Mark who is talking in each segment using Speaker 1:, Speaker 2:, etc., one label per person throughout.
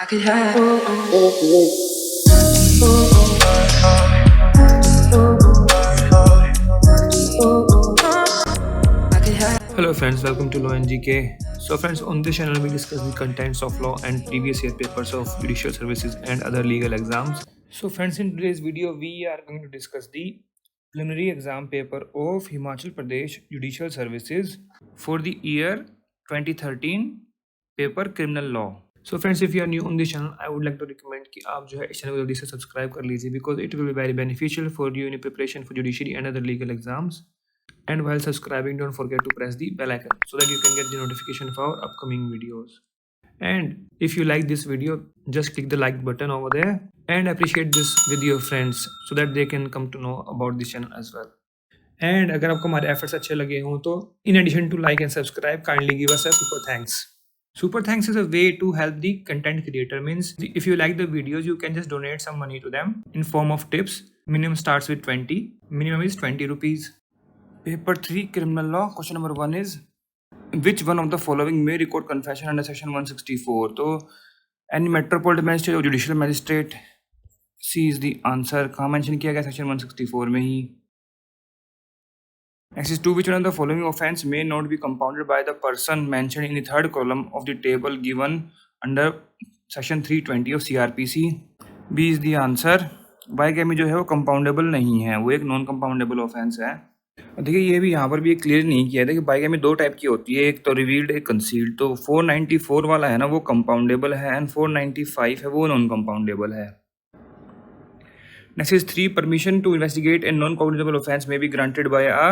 Speaker 1: could have. I could have.
Speaker 2: Hello friends, welcome to Law and GK. So friends, on this channel we discuss the contents of law and previous year papers of judicial services and other legal exams. So friends, in today's video we are going to discuss the preliminary exam paper of Himachal Pradesh Judicial Services for the year 2013 paper criminal law. So friends, if you are new on this channel, I would like to recommend कि आप जो है इस channel को जल्दी से subscribe कर लीजिए because it will be very beneficial for you in your preparation for judiciary and other legal exams. And while subscribing, don't forget to press the bell icon so that you can get the notification for our upcoming videos. And if you like this video, just click the like button over there and appreciate this with your friends so that they can come to know about this channel as well. And अगर आपको हमारे efforts अच्छे लगे हों तो in addition to like and subscribe, kindly give us a super thanks. Super thanks is a way to help the content creator. Means if you like the videos, you can just donate some money to them in form of tips. Minimum starts with 20. Minimum is 20 rupees. Paper 3 Criminal Law. Question number 1 is which one of the following may record confession under section 164? तो any metropolitan magistrate or judicial magistrate? C is the answer. कहाँ mention किया गया section 164 में ही. Next is 2. Which one of the following offence may not be compounded by the person mentioned in the third column of the table given under section 320 of CRPC? B is the answer. Bigamy जो है वो compoundable नहीं है, वो एक non compoundable offence है. देखिए ये भी यहाँ पर भी क्लियर नहीं किया है. देखिए बाइगैमी दो टाइप की होती है, एक तो रिवील्ड एक कंसील्ड. तो 494 वाला है ना वो कंपाउंडेबल है एंड 495 है वो नॉन कंपाउंडेबल है. Next is 3. Permission to investigate a non cognizable offence may be granted by a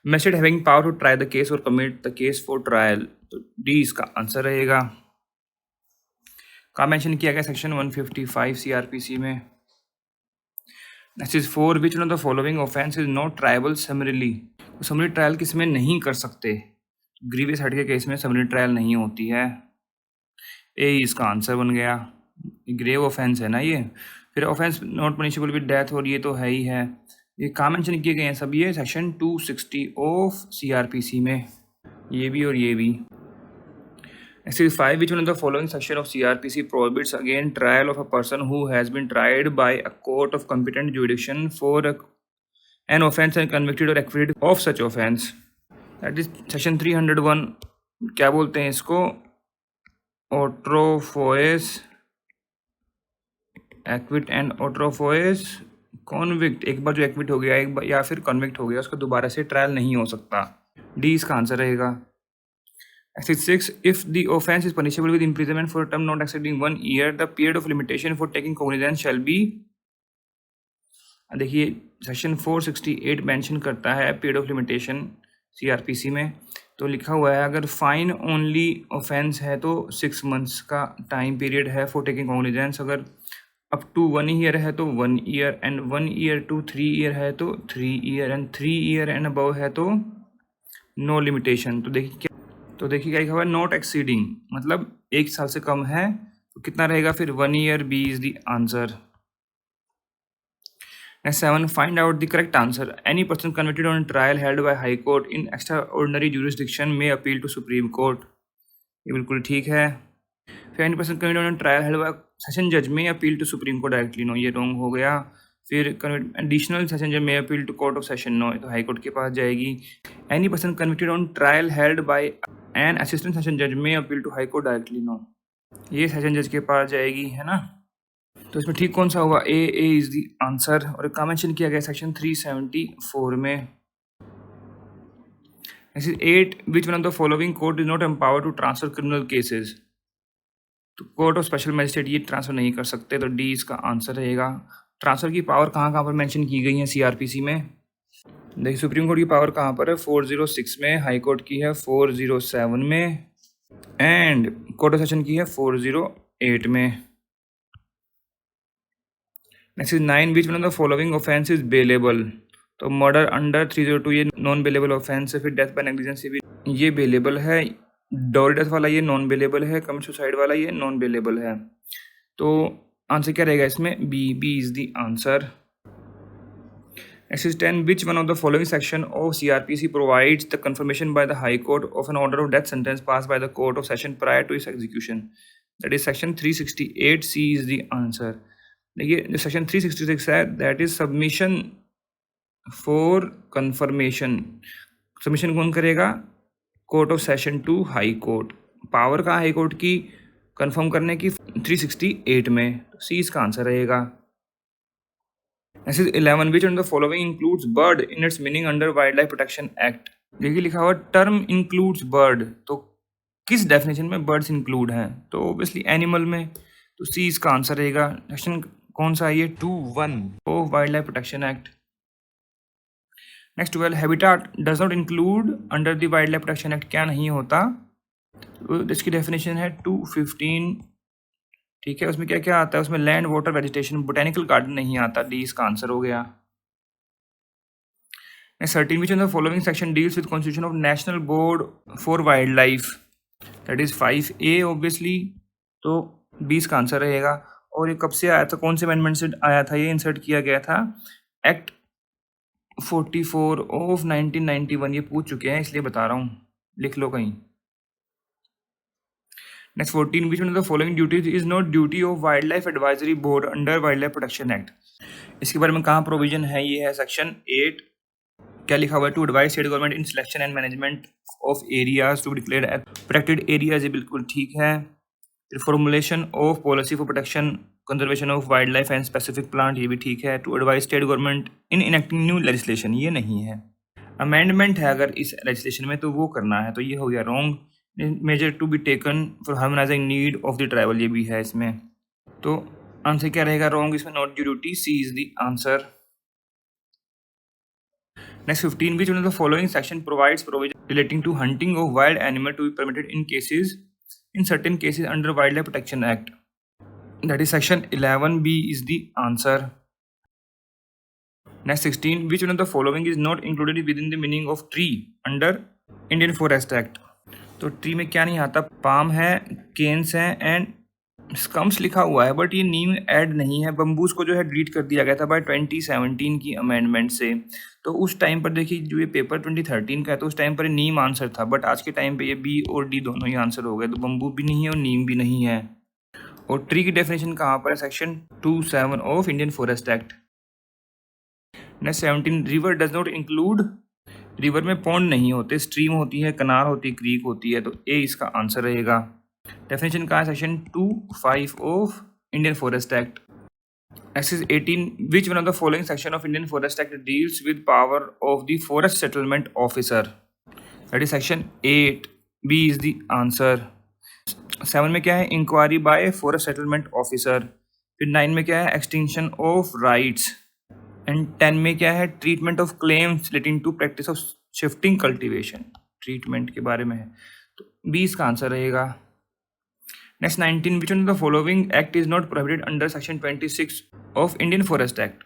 Speaker 2: magistrate having power to try the case और commit the case for trial. तो डी इसका answer रहेगा. कहाँ mention किया गया? Section 155 CRPC में. Next is 4. Which one of the following offence is not triable summarily? तो summary trial किस में नहीं कर सकते? ग्रीवियस हट के केस में समरी ट्रायल नहीं होती है. ए इसका आंसर बन गया. ग्रेव ऑफेंस है ना ये. फिर offence not punishable with death और ये तो है ही है. ये कहाँ मेंशन किए गए हैं सब? ये सेक्शन 260 ऑफ CRPC में, ये भी और ये भी. Next is 5. Which one of the following section of CRPC prohibits again trial of a person who has been tried by a court of competent jurisdiction for an offence and convicted or acquitted of such offence? That is section 301. क्या बोलते हैं इसको? Autrefois acquit and autrefois convict. एक बार जो equity हो गया एक बार या फिर कन्विक्ट हो गया उसका दोबारा से ट्रायल नहीं हो सकता. डी इसका आंसर रहेगा. 6. If the offence is punishable with imprisonment for a term not exceeding 1 year, the period of limitation for taking cognizance shall be. देखिए सेक्शन 468 मेंशन करता है पीरियड ऑफ लिमिटेशन CRPC में. तो लिखा हुआ है अगर फाइन ओनली ऑफेंस है तो 6 मंथ्स का टाइम पीरियड है फॉर टेकिंग कॉग्निजेंस. अगर अप टू 1 ईयर है तो 1 year and 1 year to 3 year है तो 3 year and 3 year and above है तो नो लिमिटेशन. तो देखिए क्या लिखा हुआ है? नॉट एक्सीडिंग मतलब 1 साल से कम है तो कितना रहेगा फिर? 1 year. B is the answer. Next 7. Find out the correct answer. Any person convicted on trial held by high court in extraordinary jurisdiction may appeal to supreme court. ये बिल्कुल ठीक है. फिर any person convicted on trial held by session जज may appeal to supreme court directly. No, ये wrong हो गया. फिर एडिशनल सेशन जज may appeal to court of session. No, तो हाई कोर्ट के पास जाएगी. Any person convicted on trial held by an assistant session जज may appeal to high court directly. No, ये सेशन जज के पास जाएगी, है ना. तो इसमें ठीक कौन सा होगा? A is the answer. और कहाँ मेंशन किया गया? सेक्शन 374 में. Next is 8. Which one of the following court is not empower to transfer criminal cases? तो कोर्ट ऑफ स्पेशल मजिस्ट्रेट ये ट्रांसफर नहीं कर सकते. तो डी इसका आंसर रहेगा. ट्रांसफर की पावर कहाँ पर मेंशन की गई है CRPC में? देखिए सुप्रीम कोर्ट की पावर कहाँ पर है? 406 में. हाई कोर्ट की है 407 में एंड कोर्ट ऑफ सेशन की है 408 में. Next is 9. Which one of the following offence is bailable? तो मर्डर अंडर 302 ये नॉन बेलेबल ऑफेंस है. फिर डेथ बाय नेग्लिजेंस भी ये बेलेबल है. डोर डेथ वाला ये नॉन बेलेबल है. कमिट सुसाइड वाला ये नॉन बेलेबल है. तो आंसर क्या रहेगा इसमें? B is the answer. Next is 10. Which one of the following section of CRPC provides the confirmation by the High Court of an order of death sentence passed by the Court of Session prior to its execution? That is section 368 C is the answer. देखिए जो section 366 है that is submission for confirmation. Submission कौन करेगा? Court of session to high court. Power का high court की confirm करने की 368 में, सी इसका आंसर रहेगा। Next is 11 which one of the following includes bird in its meaning under Wildlife Protection Act। देखिए लिखा हुआ टर्म इंक्लूड्स बर्ड, तो किस डेफिनेशन में बर्ड्स इंक्लूड हैं? तो ऑब्वियसली एनिमल में, तो सी इसका आंसर रहेगा। सेक्शन कौन सा है ये? 2(1) of wild life protection act. Next 12 habitat does not include under the wild life protection act, क्या नहीं होता? तो इसकी डेफिनेशन है 2(15), ठीक है। उसमें क्या क्या आता है? उसमें land, water, vegetation, botanical garden नहीं आता। डी इसका आंसर हो गया। Next 13 which one of the following section deals with constitution of National Board for Wildlife, that is 5A obviously, तो 20 का आंसर रहेगा। और ये कब से आया था, कौन से अमेंडमेंट से आया था? ये इंसर्ट किया गया था एक्ट 44 ऑफ 1991। ये पूछ चुके हैं इसलिए बता रहा हूँ, लिख लो कहीं। Next 14 which one of the following duties is not duty of Wildlife Advisory Board under Wildlife Protection Act। इसके बारे में कहाँ प्रोविजन है? ये है सेक्शन 8। क्या लिखा हुआ है? To advise state government in selection and management of areas to declare protected areas, ये बिल्कुल ठीक है। फिर formulation of policy for protection conservation of wild life and specific plant, ये भी ठीक है। To advise state government in enacting new legislation, ये नहीं है। अमेंडमेंट है अगर इस लेजिस्लेशन में, तो वो करना है, तो ये हो गया wrong. Major to be taken for harmonising need of the tribal, ये भी है इसमें। तो आंसर क्या रहेगा? रॉन्ग इसमें, not duty, C is the answer. Next 15 which one of the following section provides provision relating to hunting of wild animal to be permitted in certain cases under Wildlife Protection Act, that is section 11B is the answer। Next 16 which one of the following is not included within the meaning of tree under Indian Forest Act। तो tree में क्या नहीं आता? Palm है, Keynes हैं and स्कम्स लिखा हुआ है, बट ये नीम ऐड नहीं है। बम्बूज को जो है डिलीट कर दिया गया था बाय 2017 की अमेंडमेंट से। तो उस टाइम पर देखिए जो ये पेपर 2013 का है, तो उस टाइम पर नीम आंसर था, बट आज के टाइम पे ये बी और डी दोनों ही आंसर हो गए। तो बम्बू भी नहीं है और नीम भी नहीं है। और ट्री की डेफिनेशन कहाँ पर है? Section 27 of Indian forest act. Next 17 river does not include, river में पॉन्ड नहीं होते, स्ट्रीम होती है, कनाल होती है, क्रीक होती है, तो ए इसका आंसर रहेगा। डेफिनेशन का है section 25 of Indian forest act. Next is 18 which one of the following section of Indian Forest Act deals with power of the forest settlement officer, that is section 8, B is the answer। 7 में क्या है? Inquiry by forest settlement officer. फिर 9 में क्या है? Extinction of rights. And 10 में क्या है? Treatment of claims relating to practice of shifting cultivation, treatment के बारे में है, तो 20 का आंसर रहेगा। Next 19 which one of the following act is not prohibited under section 26 of Indian Forest Act।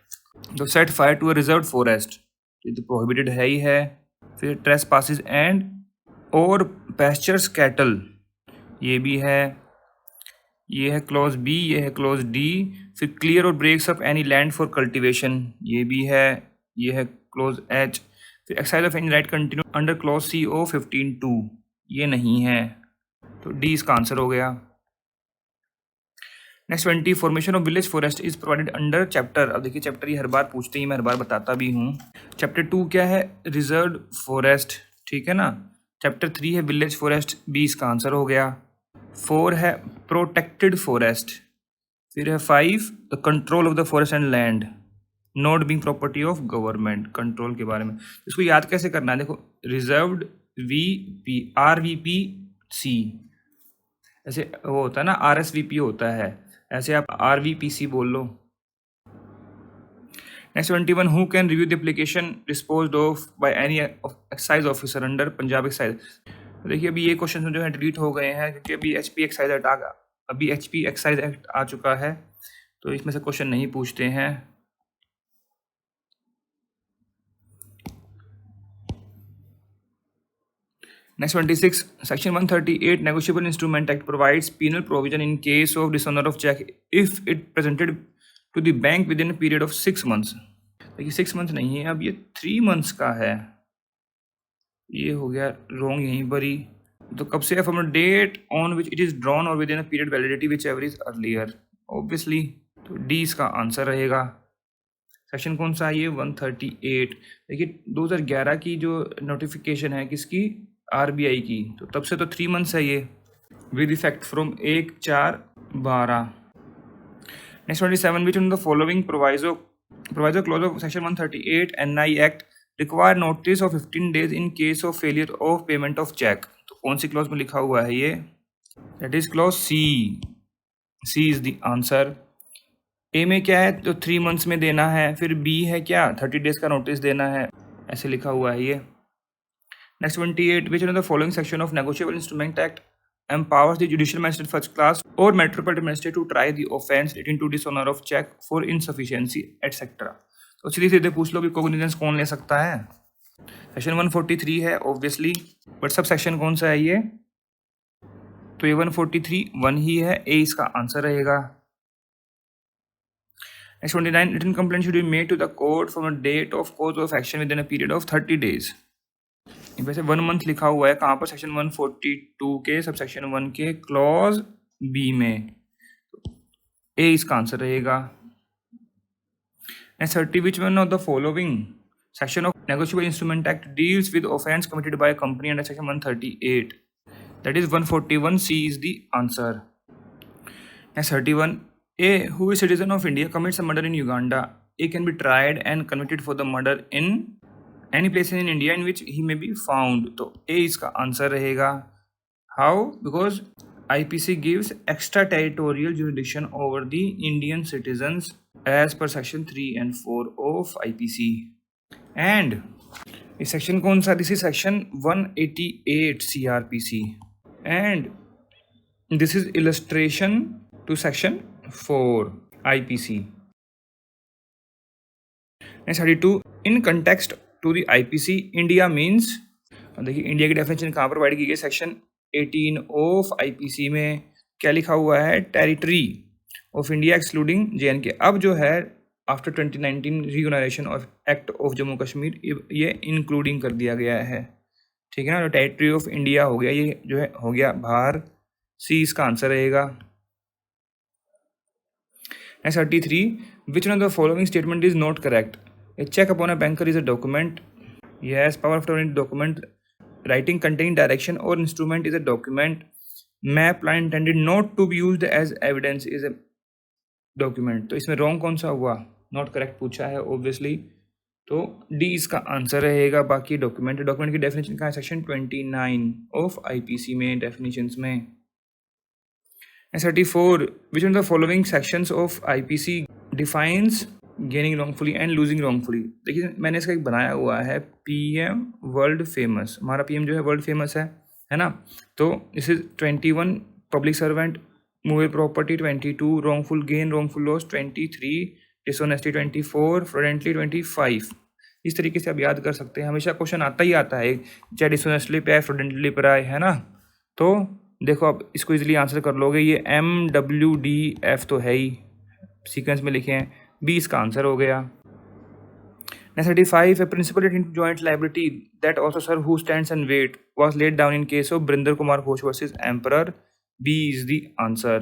Speaker 2: तो set fire to a reserved forest, ये तो prohibited है ही है। फिर trespasses and or pastures cattle, ये भी है। ये है clause B, ये है clause D। फिर clear or breaks up any land for cultivation, ये भी है। ये है clause H। फिर exercise of any right continue under clause C of 15(2), ये नहीं है, तो D इसका आंसर हो गया। Next 20 formation of village forest is provided under chapter. अब देखिए चैप्टर ये हर बार पूछते ही, मैं हर बार बताता भी हूँ। चैप्टर 2 क्या है? रिजर्व फॉरेस्ट, ठीक है ना। चैप्टर 3 है विलेज फॉरेस्ट, बी इसका आंसर हो गया। 4 है प्रोटेक्टेड फॉरेस्ट। फिर है 5 the control of the forest and land not being property of government, control के बारे में। इसको याद कैसे करना है? देखो रिजर्व्ड VP, RVPC, ऐसे वो होता है ना, RSVP होता है, ऐसे आप RVPC बोल लो। Next 21 who can review the application disposed of by any excise officer under Punjab excise. देखिए अभी ये क्वेश्चन जो है डिलीट हो गए हैं, क्योंकि अभी HP एक्साइज एक्ट अभी HP एक्साइज एक्ट आ चुका है, तो इसमें से क्वेश्चन नहीं पूछते हैं। Next 26 section 138 negotiable instrument act provides penal provision in case of dishonor of check if it presented to the bank within a period of 6 months। देखिए 6 months नहीं है, अब ये 3 months का है, ये हो गया रॉन्ग यहीं पर ही। तो कब से है? From the date on which it is drawn और within a period validity whichever is earlier, obviously. तो डी इसका आंसर रहेगा। सेक्शन कौन सा है ये? 138। देखिए 2011 की जो नोटिफिकेशन है किसकी? आरबीआई की। तो तब से तो 3 मंथ्स है ये, with effect from 1/4/12। Next 27, which one the following proviso clause of section 138 NI act require notice of 15 days in case of failure of payment of cheque. तो कौन सी क्लॉज में लिखा हुआ है ये? That is clause C. C is the answer. A में क्या है? तो 3 मंथ्स में देना है। फिर बी है क्या? 30 days का नोटिस देना है, ऐसे लिखा हुआ है ये। Next 28, which one the following section of negotiable instrument act empowers the judicial magistrate first class or metropolitan magistrate to try the offence relating to dishonor of check for insufficiency etc. तो सीधे सीधे पूछ लो कि cognizance कौन ले सकता है? Section 143 है ऑब्वियसली, बट सब सेक्शन कौन सा है ये? तो ये 143(1) ही है, ए इसका आंसर रहेगा। Next 29, written complaint should be made to the court from the date of cause of action within a period of 30 days। वैसे 1 month लिखा हुआ है कहाँ पर? सेक्शन 142 के सब सेक्शन 1 के क्लॉज बी में। ए इसका आंसर रहेगा। Next 30, which one of the following section of negotiable instrument act deals with offence committed by company under section 138? That is 141, C is the answer. Next 31, A who is citizen of India commits a murder in Uganda, A can be tried and convicted for the murder in any place in India in which he may be found. तो A इसका answer रहेगा। How? Because IPC gives extraterritorial jurisdiction over the Indian citizens as per section 3 and 4 of IPC. And ये section कौन सा? This is section 188 CRPC. And this is illustration to section 4 IPC. Next 32, in context to the IPC, India means, देखिए India की definition कहाँ provide की गई? Section 18 of IPC में क्या लिखा हुआ है? Territory of India excluding JNK। अब जो है after 2019 recognization of act of Jammu Kashmir, ये इंक्लूडिंग कर दिया गया है, ठीक है ना। तो टेरिटरी ऑफ इंडिया हो गया, ये जो है हो गया बाहर। सी इसका आंसर रहेगा। Next 33, which one of the following statement is not correct? A check upon a banker is a document. Yes, power of attorney document. Writing containing direction or instrument is a document. Map line intended not to be used as evidence is a document. तो इसमें wrong कौन सा हुआ? Not correct पूछा है obviously, तो D इसका answer रहेगा। बाकी डॉक्यूमेंट की डेफिनेशन कहाँ है? सेक्शन 29 ऑफ IPC में डेफिनेशंस में। And 34, which one of the following sections of IPC defines gaining wrongfully and losing wrongfully? देखिए मैंने इसका एक बनाया हुआ है PM वर्ल्ड फेमस। हमारा PM जो है वर्ल्ड फेमस है ना। तो this is 21 public servant, movable property 22, wrongful gain wrongful loss 23, dishonesty 24, fraudulently 25। इस तरीके से आप याद कर सकते हैं। हमेशा क्वेश्चन आता ही आता है, चाहे डिसऑनेस्टली पे आए, फ्रॉडुलेंटली पे आए, है ना। तो देखो आप इसको इजीली आंसर कर लोगे। ये MWDF तो है ही, सीक्वेंस में लिखे हैं। बी इसका आंसर हो गया। Next 35, a principal in joint liability that also serve who stands and wait was laid down in case of Brinder Kumar Ghosh versus Emperor. B is the answer.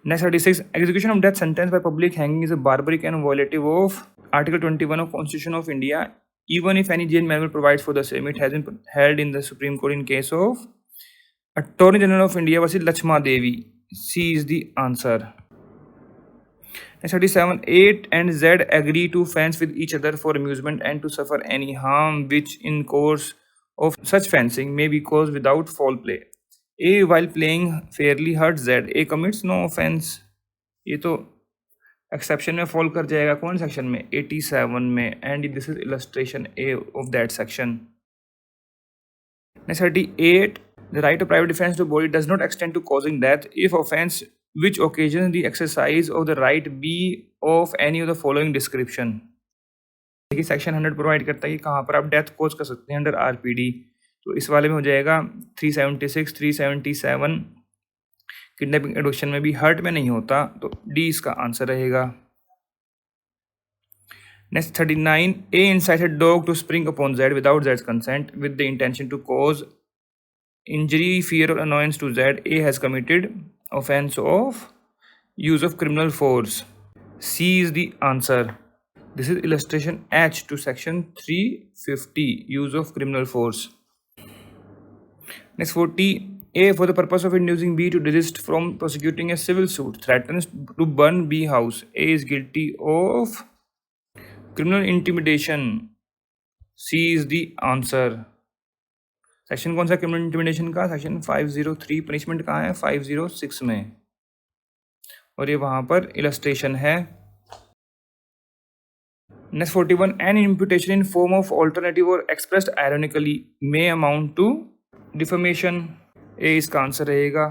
Speaker 2: Next 36, execution of death sentence by public hanging is a barbaric and violative of Article 21 of Constitution of India. Even if any jail manual provides for the same, it has been held in the Supreme Court in case of Attorney General of India versus Lakshma Devi. C is the answer. Next 37, 8 and Z agree to fence with each other for amusement and to suffer any harm which in course of such fencing may be caused without foul play. A while playing fairly hurts Z. A commits no offense. ये तो exception में fall कर जाएगा। कौन section में? 87 में। And this is illustration A of that section. Next 38, the right of private defense to body does not extend to causing death if offense which occasions the exercise of the right be of any of the following description. देखिए section 100 provide करता है कि कहाँ पर आप death कोज कर सकते हैं अंडर RPD। तो इस वाले में हो जाएगा 376, 377। किडनैपिंग एडॉप्शन में भी हर्ट में नहीं होता, तो डी इसका आंसर रहेगा। Next 39, A incited dog to spring upon Z without Z's consent with the intention to cause injury, fear, or annoyance to Z, A has committed offense of use of criminal force. C is the answer. This is illustration H to section 350, use of criminal force. Next 40. A, for the purpose of inducing B to desist from prosecuting a civil suit, threatens to burn B house. A is guilty of criminal intimidation. C is the answer. Section कौन सा criminal intimidation का? Section 503. Punishment कहाँ है? 506 में, और ये वहाँ पर इलस्ट्रेशन है. Next 41. An imputation in form of alternative or expressed ironically may amount to defamation. ए इसका आंसर रहेगा.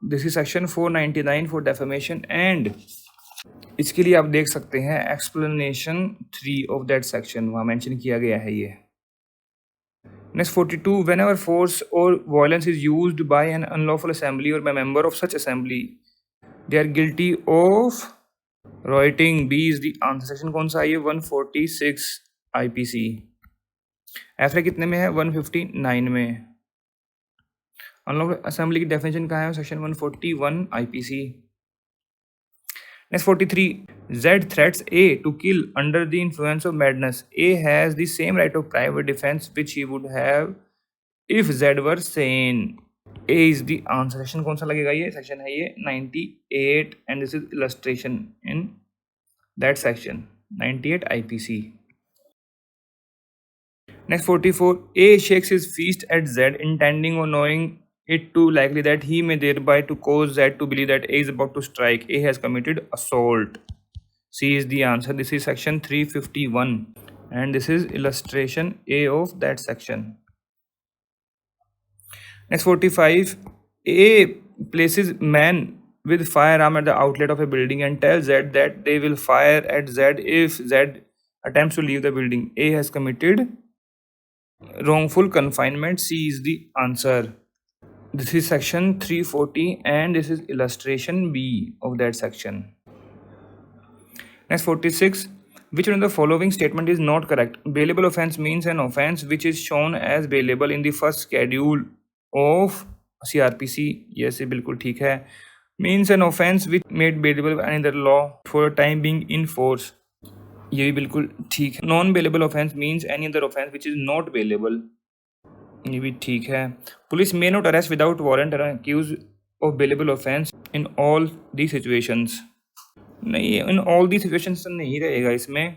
Speaker 2: This is section 499 for defamation, and इसके लिए आप देख सकते हैं एक्सप्लेनेशन 3 ऑफ दैट सेक्शन, वहाँ मेंशन किया गया है ये. Next 42. Whenever force or violence is used by an unlawful assembly or by a member of such assembly, they are guilty of rioting. B is the answer. Section कौन सा है ये? 146 IPC. F कितने में है? 159 में. अनलॉफुल असेंबली की definition कहाँ है? Section 141 IPC. Next 43. Z threats A to kill under the influence of madness. A has the same right of private defense which he would have if Z were sane. A is the answer. Section कौन सा लगेगा ये? Section है ये 98, and this is illustration in that section 98 IPC. Next 44. A shakes his fist at Z, intending or knowing it too likely that he may thereby to cause Z to believe that A is about to strike. A has committed assault. C is the answer. This is section 351, and this is illustration A of that section. Next 45. A places man with firearm at the outlet of a building and tells Z that they will fire at Z if Z attempts to leave the building. A has committed wrongful confinement. C is the answer. This is section 340, and this is illustration B of that section. Next 46. Which one of the following statement is not correct? Bailable offense means an offense which is shown as bailable in the first schedule of CRPC. Yes, ये बिल्कुल ठीक है. Means an offense which made bailable by another law for a time being in force. ये भी बिल्कुल ठीक है. Non bailable offense means any other offense which is not bailable. ये भी ठीक है. Police may not arrest without warrant and accuse of bailable offense in all these situations. नहीं, इन ऑल दी सिचुएशंस नहीं रहेगा इसमें.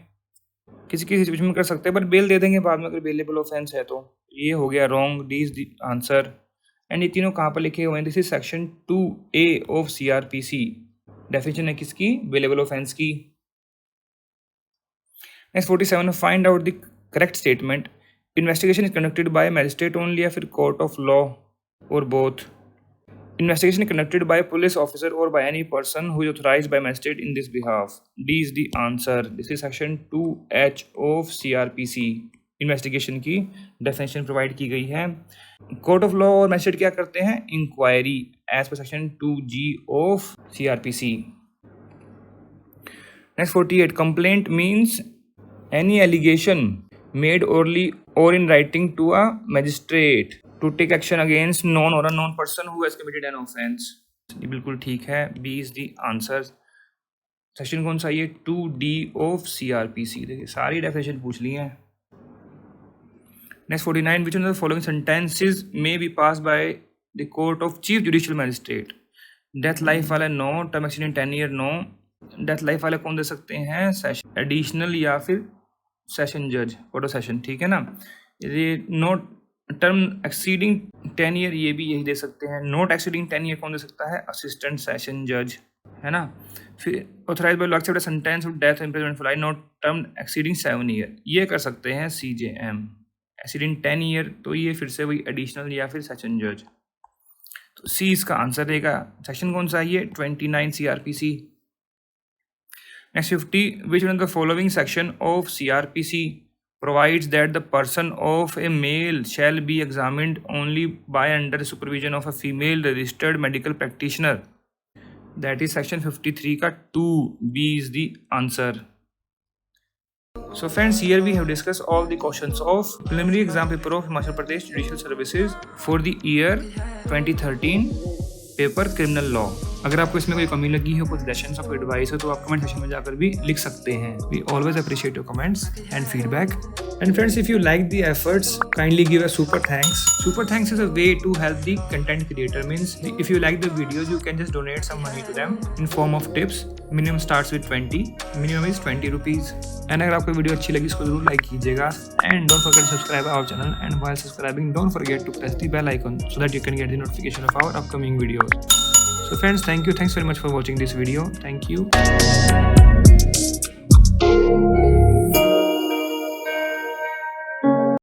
Speaker 2: किसी किसी सिचुएशन में कर सकते हैं, पर बेल दे देंगे बाद में अगर बेलेबल ऑफेंस है तो. ये हो गया wrong. D is the answer. And ये तीनों कहाँ पर लिखे हुए हैं? This is section 2A of CRPC. Definition है किसकी? बेलेबल ऑफेंस की. Next 47. Find out the correct statement. Investigation is conducted by magistrate only या फिर कोर्ट ऑफ लॉ और both? Investigation conducted by a police officer or by any person who is authorized by magistrate in this behalf. D is the answer. This is section 2H of CRPC. Investigation की definition provide की गई है. Court of law और magistrate क्या करते हैं? Inquiry as per section 2G of CRPC. Next 48. Complaint means any allegation made orally or in writing to a magistrate to take action against known or unknown person who has committed an offense. ये बिल्कुल ठीक है. B is the answer. Section कौन सा? ये 2D of CRPC. देखिए सारी definition पूछ ली है. Next 49. Which one of the following sentences may be passed by the court of chief judicial magistrate? Death life वाला no. Term exceeding 10 year no. Death life वाला कौन दे सकते हैं? सेशन एडिशनल या फिर सेशन जज, फोटो सेशन. ठीक है ना. ये नोट टर्म एक्सीडिंग 10 ईयर ये भी यही दे सकते हैं. नोट एक्सीडिंग 10 ईयर कौन दे सकता है? असिस्टेंट सेशन जज, है ना. फिर authorise by law except sentence of death imprisonment for life not term exceeding 7 year, ये कर सकते हैं CJM. एक्सीडिंग 10 ईयर तो ये फिर से वही एडिशनल या फिर सेशन जज. तो सी इसका आंसर रहेगा. सेक्शन कौन सा है ये? 29 CRPC. Next 50. Which one of the following section of CRPC provides that the person of a male shall be examined only by under the supervision of a female registered medical practitioner? That is section 53 का 2. B is the answer. So friends, here we have discussed all the questions of preliminary exam paper of Himachal Pradesh Judicial Services for the year 2013 paper criminal law. अगर आपको इसमें कोई कमी लगी हो, कोई suggestions और कोई एडवाइस हो तो आप कमेंट सेक्शन में जाकर भी लिख सकते हैं। We always appreciate your comments and feedback. And friends, if you like the efforts, kindly give a super thanks. Super thanks is a way to help the content creator. Means if you like the videos, you can just donate some money to them in form of tips. Minimum starts with 20. Minimum is 20 rupees. And अगर आपको video अच्छी लगी इसको जरूर like कीजिएगा. And don't forget to subscribe our channel. And while subscribing, don't forget to press the bell icon so that you can get the notification of our upcoming videos. So friends, thank you. Thanks very much for watching this video. Thank you.